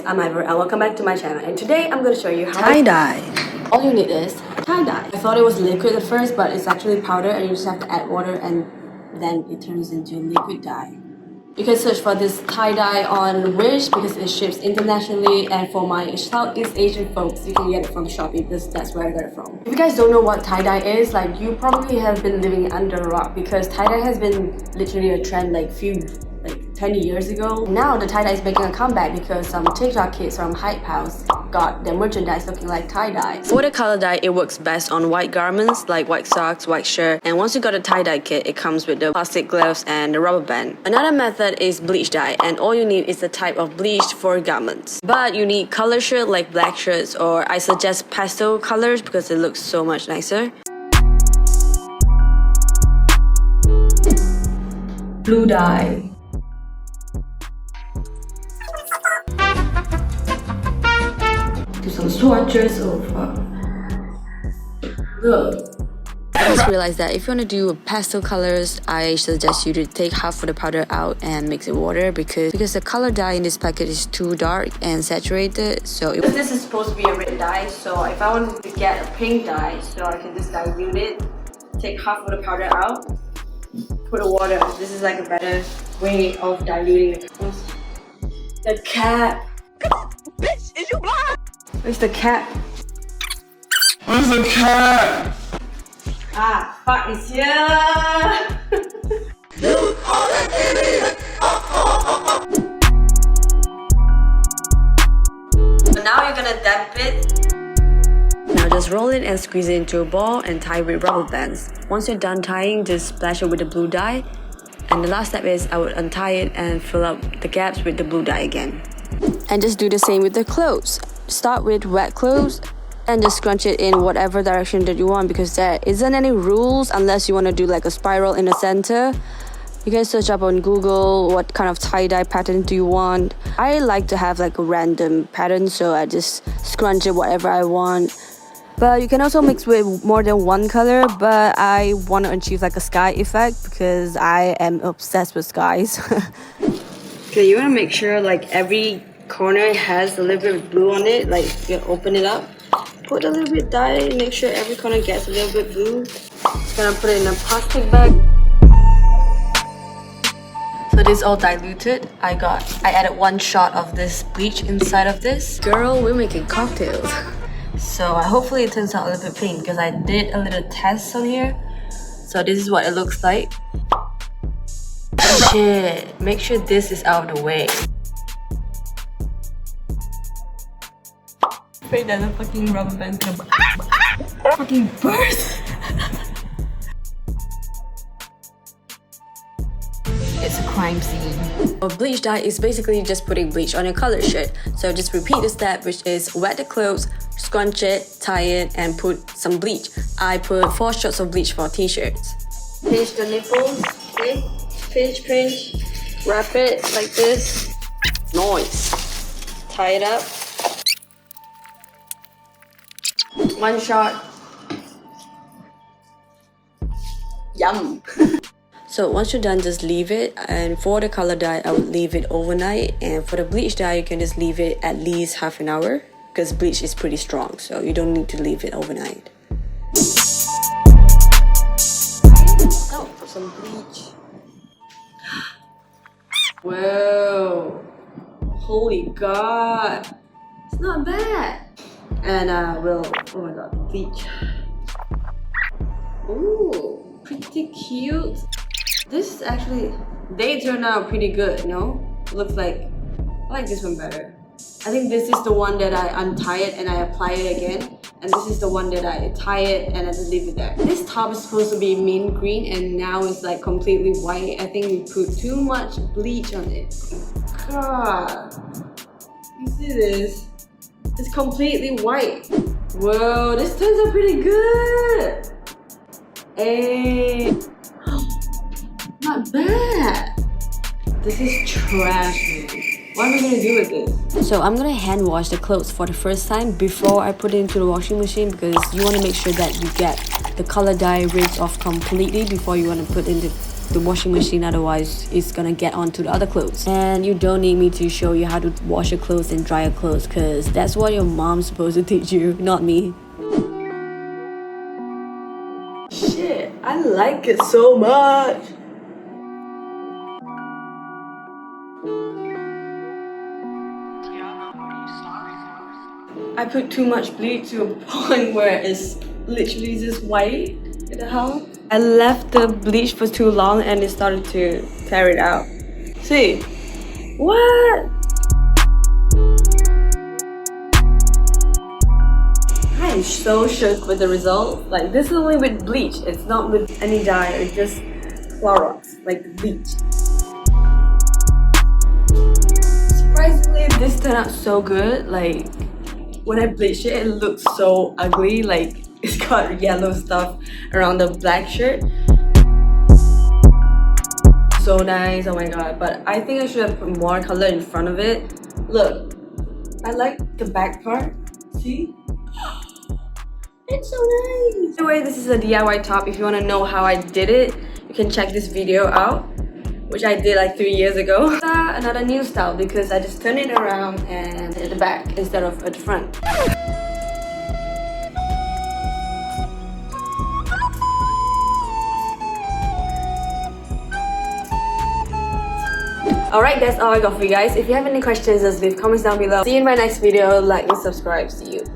I'm Ivor and welcome back to my channel, and today I'm going to show you how tie-dye. All you need is tie-dye. I thought it was liquid at first, but it's actually powder and you just have to add water and then it turns into liquid dye. You can search for this tie-dye on Wish because it ships internationally, and for my Southeast Asian folks, you can get it from Shopee because that's where I got it from. If you guys don't know what tie-dye is, like, you probably have been living under a rock because tie-dye has been literally a trend like 10 years ago. Now the tie-dye is making a comeback because some TikTok kids from Hype House got their merchandise looking like tie-dye. For the color dye, it works best on white garments like white socks, white shirt, and once you got a tie-dye kit, it comes with the plastic gloves and the rubber band. Another method is bleach dye, and all you need is the type of bleach for garments. But you need color shirt like black shirts, or I suggest pastel colors because it looks so much nicer. Blue dye. Do some swatches of look. I just realized that if you want to do pastel colors, I suggest you to take half of the powder out and mix it with water because the color dye in this packet is too dark and saturated. So this is supposed to be a red dye, so if I wanted to get a pink dye, so I can just dilute it, take half of the powder out, put the water. This is like a better way of diluting it. The cap. Bitch, is you blind? Where's the cap? Where's the cap? Ah, fuck, it's here! So now you're gonna damp it. Now just roll it and squeeze it into a ball and tie with rubber bands. Once you're done tying, just splash it with the blue dye. And the last step is I would untie it and fill up the gaps with the blue dye again. And just do the same with the clothes. Start with wet clothes and just scrunch it in whatever direction that you want because there isn't any rules unless you want to do like a spiral in the center. You can search up on Google what kind of tie-dye pattern do you want. I like to have like a random pattern, so I just scrunch it whatever I want. But you can also mix with more than one color, but I want to achieve like a sky effect because I am obsessed with skies. Okay, you want to make sure like every corner has a little bit of blue on it. Like, you open it up, put a little bit dye, make sure every corner gets a little bit blue. Just gonna put it in a plastic bag. So this is all diluted. I added 1 shot of this bleach inside of this. Girl, we're making cocktails. So hopefully it turns out a little bit pink because I did a little test on here. So this is what it looks like. Shit, make sure this is out of the way. Afraid that the fucking rubber band's gonna fucking burst. It's a crime scene. A bleach dye is basically just putting bleach on your color shirt. So just repeat the step, which is wet the clothes, scrunch it, tie it, and put some bleach. I put 4 shots of bleach for t-shirts. Pinch the nipples, okay? Pinch, wrap it like this. Nice. Tie it up. 1 shot. Yum. So once you're done, just leave it. And for the color dye, I would leave it overnight. And for the bleach dye, you can just leave it at least half an hour because bleach is pretty strong, so you don't need to leave it overnight. Oh, put some bleach. Whoa. Holy god. It's not bad. And oh my god, bleach. Ooh, pretty cute. This is actually, they turn out pretty good, no? Looks like, I like this one better. I think this is the one that I untie it and I apply it again. And this is the one that I tie it and I just leave it there. This top is supposed to be mint green and now it's like completely white. I think we put too much bleach on it. God, you see this? It's completely white. Whoa, this turns out pretty good. Hey, not bad. This is trash, man. What am I gonna do with this? So I'm gonna hand wash the clothes for the first time before I put it into the washing machine because you want to make sure that you get the color dye rinsed off completely before you want to put in the the washing machine, otherwise it's gonna get onto the other clothes. And you don't need me to show you how to wash your clothes and dry your clothes, because that's what your mom's supposed to teach you, not me. Shit, I like it so much. I put too much bleach to a point where it's literally just white in the house. I left the bleach for too long and it started to tear it out. See? What? I'm so shook with the result. Like, this is only with bleach. It's not with any dye. It's just Clorox, like bleach. Surprisingly, this turned out so good. Like, when I bleached it, it looks so ugly. Like, it's got yellow stuff around the black shirt. So nice, oh my god. But I think I should have put more color in front of it. Look, I like the back part. See? It's so nice. Anyway, this is a DIY top. If you want to know how I did it, you can check this video out, which I did like 3 years ago. Another new style because I just turn it around and at the back instead of at the front. Alright, that's all I got for you guys. If you have any questions, just leave comments down below. See you in my next video. Like and subscribe. See you.